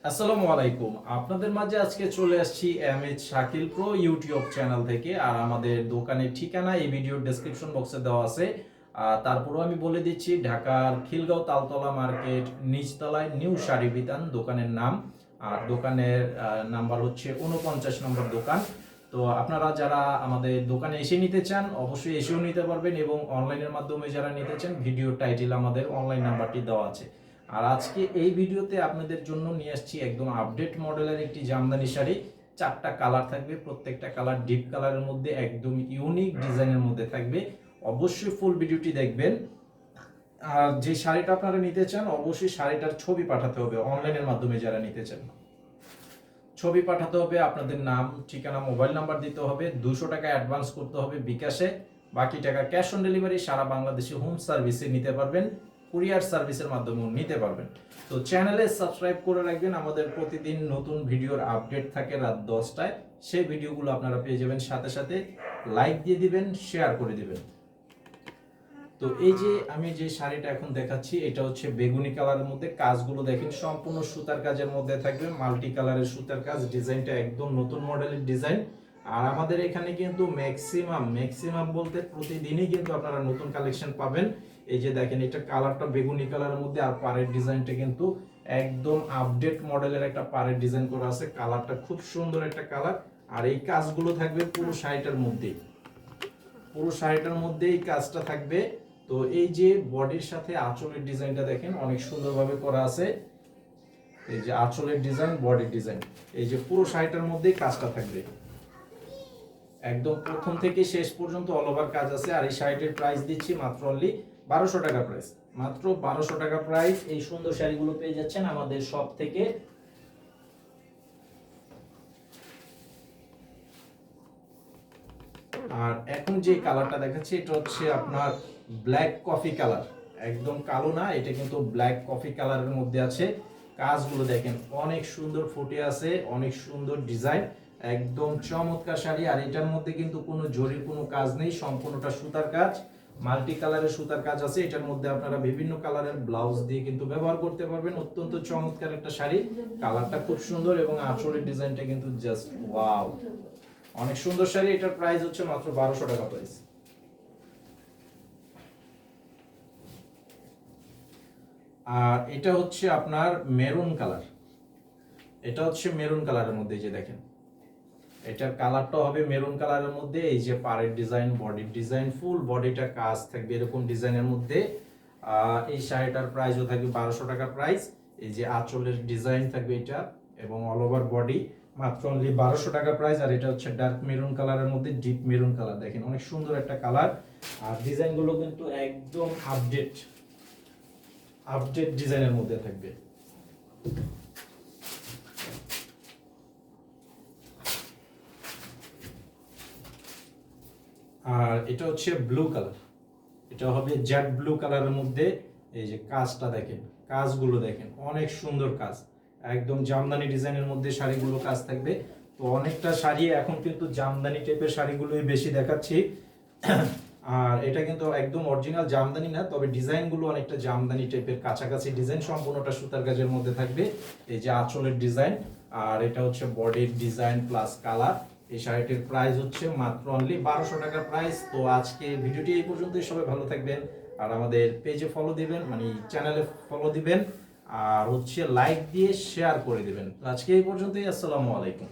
আসসালামু আলাইকুম। আপনাদের মাঝে আজকে চলে আসছি MH Shakil pro YouTube channel থেকে। আর আমাদের দোকানের ঠিকানা এই ভিডিওর ডেসক্রিপশন বক্সে দেওয়া আছে। তারপরেও আমি বলে দিচ্ছি, ঢাকার খিলগাঁও তালতলা মার্কেট নিচতলায় নিউ শাড়ি বিতান দোকানের নাম। আর দোকানের নাম্বার হচ্ছে 49 নম্বর দোকান। তো আপনারা যারা আমাদের দোকানে এসে নিতে চান অবশ্যই এসেও নিতে পারবেন, এবং অনলাইনের মাধ্যমে যারা নিতে চান ভিডিও টাইটেল আমাদের অনলাইন নাম্বারটি দেওয়া আছে। আর আজকে এই ভিডিওতে আপনাদের জন্য নিয়ে আসছি একদম আপডেট মডেলের একটি জামদানি শাড়ি। 4টা কালার থাকবে, প্রত্যেকটা কালার ডিপ কালারের মধ্যে একদম ইউনিক ডিজাইনের মধ্যে থাকবে। অবশ্যই ফুল ভিডিওটি দেখবেন। আর যে শাড়িটা আপনারা নিতে চান অবশ্যই শাড়িটার ছবি পাঠাতে হবে অনলাইনের মাধ্যমে যারা নিতে চান। ছবি পাঠাতে হবে, আপনাদের নাম ঠিকানা মোবাইল নাম্বার দিতে হবে, 200 টাকা অ্যাডভান্স করতে হবে বিকাশে, বাকি টাকা ক্যাশ অন ডেলিভারি সারা বাংলাদেশে হোম সার্ভিসে নিতে পারবেন, কুরিয়ার সার্ভিসের মাধ্যমেও নিতে পারবেন। তো চ্যানেলে সাবস্ক্রাইব করে রাখবেন, আমাদের প্রতিদিন নতুন ভিডিওর আপডেট থাকে রাত 10টায়। সেই ভিডিওগুলো আপনারা পেয়ে যাবেন, সাথে সাথে লাইক দিয়ে দিবেন, শেয়ার করে দিবেন। তো এই যে আমি যে শাড়িটা এখন দেখাচ্ছি এটা হচ্ছে বেগুনি কালারের মধ্যে, কাজগুলো দেখেন সম্পূর্ণ সুতার কাজের মধ্যে থাকবে, মাল্টি কালারের সুতার কাজ, ডিজাইনটা একদম নতুন মডেলের ডিজাইন। আর আমাদের এখানে কিন্তু ম্যাক্সিমাম বলতে প্রতিদিনই কিন্তু আপনারা নতুন কালেকশন পাবেন। এই যে দেখেন এটা কালারটা বেগুনি কালারের মধ্যে, আর পাড়ের ডিজাইনটা কিন্তু একদম আপডেট মডেলের একটা পাড়ের ডিজাইন করা আছে, কালারটা খুব সুন্দর একটা কালার। আর এই কাজগুলো থাকবে পুরো শাড়িটার মধ্যেই, পুরো শাড়িটার মধ্যেই কাজটা থাকবে। তো এই যে বডির সাথে আঁচলের ডিজাইনটা দেখেন অনেক সুন্দরভাবে করা আছে। এই যে আঁচলের ডিজাইন, বডির ডিজাইন, এই যে পুরো শাড়িটার মধ্যেই কাজটা থাকবে, একদম প্রথম থেকে শেষ পর্যন্ত অল ওভার কাজ আছে। আর এই শাড়িটির প্রাইস দিচ্ছি মাত্র অনলি 1200 টাকা প্রাইস, মাত্র 1200 টাকা প্রাইস। এই সুন্দর শাড়িগুলো পেয়ে যাচ্ছেন আমাদের শপ থেকে। আর এখন যে কালারটা দেখাচ্ছি এটা হচ্ছে আপনার ব্ল্যাক কফি কালার, একদম কালো না, এটা কিন্তু ব্ল্যাক কফি কালারের মধ্যে আছে। কাজগুলো দেখেন অনেক সুন্দর ফুটে আছে, অনেক সুন্দর ডিজাইন, একদম চমৎকার শাড়ি। আর এটার মধ্যে কিন্তু কোনো জরির কোনো কাজ নেই, সম্পূর্ণটা সুতার কাজ, মাল্টি কালারের সুতার কাজ আছে। এটার মধ্যে আপনারা বিভিন্ন কালারের ব্লাউজ দিয়ে কিন্তু ব্যবহার করতে পারবেন। অত্যন্ত চমৎকার একটা শাড়ি, কালারটা খুব সুন্দর, এবং আঁচলের ডিজাইনটা কিন্তু জাস্ট ওয়াও, অনেক সুন্দর শাড়ি। এটার প্রাইস হচ্ছে মাত্র 1200 টাকা প্রাইস। আর এটা হচ্ছে আপনার মেরুন কালার, এটা হচ্ছে মেরুন কালারের মধ্যে, যে দেখেন এটার কালারটা হবে মেরুন কালারের মধ্যে। এই যে পাড়ের ডিজাইন, বডির ডিজাইন, ফুল বডিটা কাজ থাকবে এরকম ডিজাইনের মধ্যে। এই শাড়িটার প্রাইসও থাকবে 1200 টাকা প্রাইস। এই যে আঁচলের ডিজাইন থাকবে এটা, এবং অল ওভার বডি, মাত্র অনলি 1200 টাকা প্রাইস। আর এটা হচ্ছে ডার্ক মেরুন কালারের মধ্যে, ডিপ মেরুন কালার, দেখেন অনেক সুন্দর একটা কালার। আর ডিজাইনগুলো কিন্তু একদম আপডেট ডিজাইনের মধ্যে থাকবে। আর এটা হচ্ছে ব্লু কালার, এটা হবে জেড ব্লু কালারের মধ্যে। এই যে কাজটা দেখেন, কাজগুলো দেখেন অনেক সুন্দর কাজ, একদম জামদানি ডিজাইনের মধ্যে শাড়িগুলো কাজ থাকবে। তো অনেকটা শাড়ি এখন কিন্তু জামদানি টাইপের শাড়িগুলোই বেশি দেখাচ্ছি। আর এটা কিন্তু একদম অরিজিনাল জামদানি না, তবে ডিজাইনগুলো অনেকটা জামদানি টাইপের কাছাকাছি ডিজাইন, সম্পূর্ণটা সুতার কাজের মধ্যে থাকবে। এই যে আঁচলের ডিজাইন, আর এটা হচ্ছে বডির ডিজাইন প্লাস কালার। এই শাড়িটির প্রাইস হচ্ছে মাত্র অনলি 1200 টাকা প্রাইস। তো আজকে ভিডিওটি এই পর্যন্তই, সবাই ভালো থাকবেন। আর আমাদের পেজে ফলো দিবেন, মানে চ্যানেলে ফলো দিবেন, আর হচ্ছে লাইক দিয়ে শেয়ার করে দিবেন। আজকে এই পর্যন্তই, আসসালামু আলাইকুম।